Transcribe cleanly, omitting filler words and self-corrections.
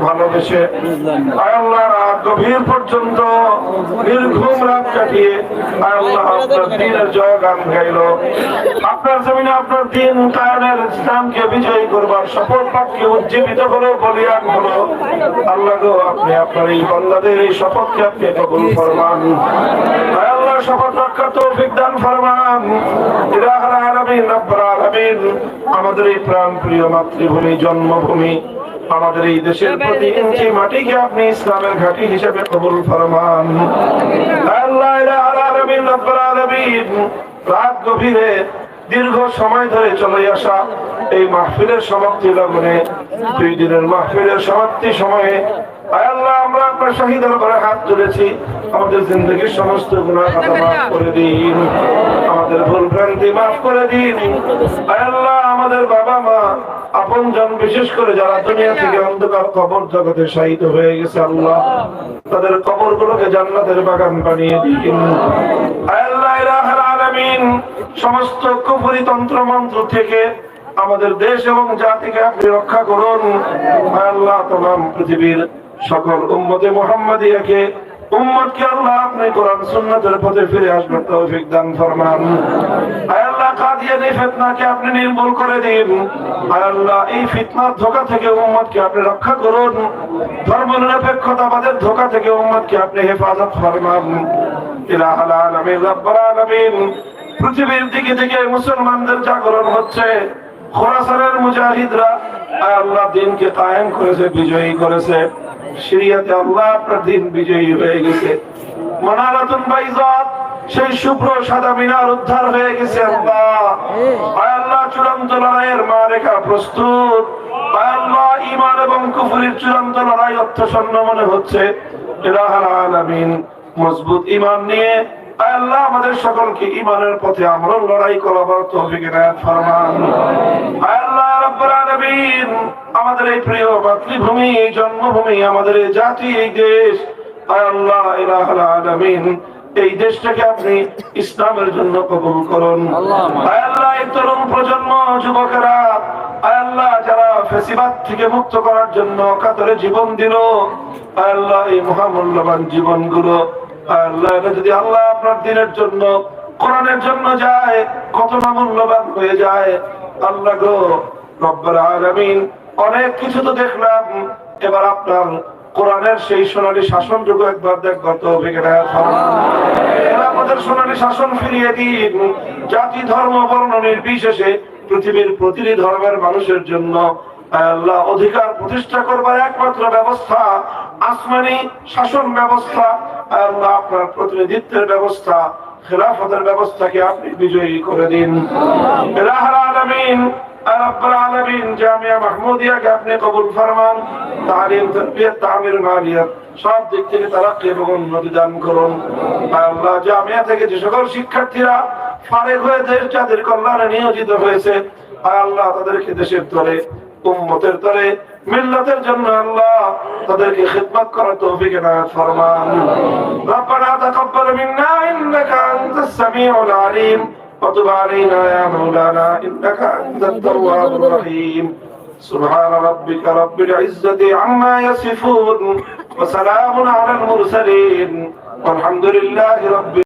ভালোবেসে আল্লাহ রাত গভীর পর্যন্ত নির্ঘুম রাত কাটিয়ে আল্লাহ আপনার দ্বীনের জয়গান গাইল। আপনার জমিনে আপনার দ্বীন কায়েমের ইসলামকে বিজয়ী করবার শপথ বাক্যে উজ্জীবিত হলো, বলিয়ান হলো। আল্লাহ গো, আপনি আপনার এই বান্দাদের এই শপথকে আপনি কবুল ফরমান। আল্লাহ শপথ রক্ষার তৌফিক দান ফরমান। ইলাহুল আলামিন রব্বুল আলামিন, আমাদের এই প্রাণ প্রিয় মাতৃভূমি, জন্মভূমি, আমাদের এই দেশের প্রতি ইঞ্চি মাটিকে আপনি ইসলামের ঘাঁটি হিসেবে কবুল ফরমান। আল্লাহ ইলাহুল আলামিন রব্বুল আলামিন, রাত গভীরে দীর্ঘ সময় ধরে চলে আসা এই মাহফিলের সমাপ্তি লগনে 2 দিনের মাহফিলের সমাপ্তি সময়ে আল্লাহ আমরা আপনার শাহী দরবারে হাত তুলেছি। আমাদের জিন্দগির সমস্ত গুনাহ খাতা মাফ করে দিন, আমাদের ভুল ভ্রান্তি মাফ করে দিন। আল্লাহ আমাদের বাবা মা আপনজন, বিশেষ করে যারা দুনিয়া থেকে অন্ধকার কবর জগতে শায়িত হয়ে গেছে, আল্লাহ তাদের কবরগুলোকে জান্নাতের বাগান বানিয়ে দিন। আল্লাহ ইলাহুল আলামিন, সমস্ত কুফরি তন্ত্র মন্ত্র থেকে আমাদের দেশ এবং জাতিকে আপনি রক্ষা করুন। আল্লাহ তমাম পৃথিবীর সকল উম্মতে মুহাম্মাদিয়াকে, উম্মতকে আল্লাহ আপনি কোরআন সুন্নাতের পথে ফিরে আসবার তৌফিক দান ফরমান। আল্লাহ কাদিয়ানি ফিতনাকে আপনি নির্মূল করে দিন। আল্লাহ এই ফিতনার ধোঁকা থেকে উম্মতকে আপনি রক্ষা করুন। ধর্মনিরপেক্ষতাবাদের ধোঁকা থেকে উম্মতকে আপনি হেফাজত ফরমান। ইলাহুল আলামিন রব্বুল আলামিন, পৃথিবীর দিকে থেকে মুসলমানদের জাগরণ হচ্ছে। খোরাসানের মুজাহিদরা আল্লাহ দ্বীনকে কায়েম করেছে, বিজয়ী করেছে। সিরিয়াতে আল্লাহ আপনার দ্বীন বিজয়ী হয়ে গেছে। মানারাতুল বাইজাত, সেই শুভ্র সাদা মিনার উদ্ধার হয়ে গেছে। আল্লাহ চূড়ান্ত লড়াইয়ের মারেকা প্রস্তুত। আল্লাহ ঈমান এবং কুফরির চূড়ান্ত লড়াই অর্থশূন্য মনে হচ্ছে। ইলাহুল আলামিন, মজবুত ঈমান নিয়ে আল্লাহ আমাদের সকলকে ঈমানের পথে আমরণ লড়াই করার তৌফিক এনায়েত ফরমান। আল্লাহ রাব্বুল আলামিন, আমাদের এই প্রিয় মাতৃভূমি, এই জন্মভূমি, আমাদের এই জাতি, এই দেশ, আল্লাহ ইলাহুল আলামিন, এই দেশটাকে আপনি ইসলামের জন্য কবুল করুন। আল্লাহ এই তরুণ প্রজন্ম, যুবকেরা আল্লাহ যারা ফেসিবাদ থেকে মুক্ত করার জন্য কাতরে জীবন দিল, আল্লাহ এই মহামূল্যবান জীবনগুলো আল্লাহ যদি আল্লাহ আপনার দ্বীনের জন্য, কোরআনের জন্য যায়, কত না মূল্যবান হয়ে যায়। আল্লাহ গো রব্বুল আলামিন, অনেক কিছু তো দেখলাম, এবার আপনার কোরআনের সেই সোনালী শাসনটুকু একবার দেখবার তৌফিক এনায়েত ফরমান। আমাদের সোনালী শাসন ফিরিয়ে দিন। জাতি ধর্ম বর্ণ নির্বিশেষে পৃথিবীর প্রতিটি ধর্মের মানুষের জন্য আল্লাহ অধিকার প্রতিষ্ঠা করবার একমাত্র ব্যবস্থা আসমানি শাসন ব্যবস্থা। আল্লাহ আপনার প্রতিনিধিত্বের ব্যবস্থা, খেলাফতের ব্যবস্থাকে আপনি বিজয়ী করে দিন। ইলাহুল আলামিন রব্বুল আলামিন, জামিয়া মাহমুদিয়াকে আপনি কবুল ফরমান। তালিম, তারবিয়ত, তামির, মালিয়াত সব দিক থেকে তারাক্কি এবং উন্নতি দান করুন। আল্লাহ জামিয়া থেকে যে সকল শিক্ষার্থীরা ফারেগ হয়ে দেশ জাতির কল্যাণে নিয়োজিত হয়েছে, আল্লাহ তাদেরকে দেশের তরে, উম্মতের তরে, মিল্লাতের জন্য আল্লাহ তাদেরকে খিদমত করার তৌফিক এনায়েত ফরমান। রব্বানা তাকাব্বাল মিন্না ইন্নাকা আনতাস সামিউল আলিম ওয়া তুব আলাইনা ইয়া মাওলানা ইন্নাকা আনতাত তাওয়াবুর রহিম। সুবহান রাব্বিকা রাব্বিল ইজ্জাতি আম্মা ইয়াসিফুন ওয়া সালামুন আলাল মুরসালিন ওয়ালহামদুলিল্লাহি রাব্বিল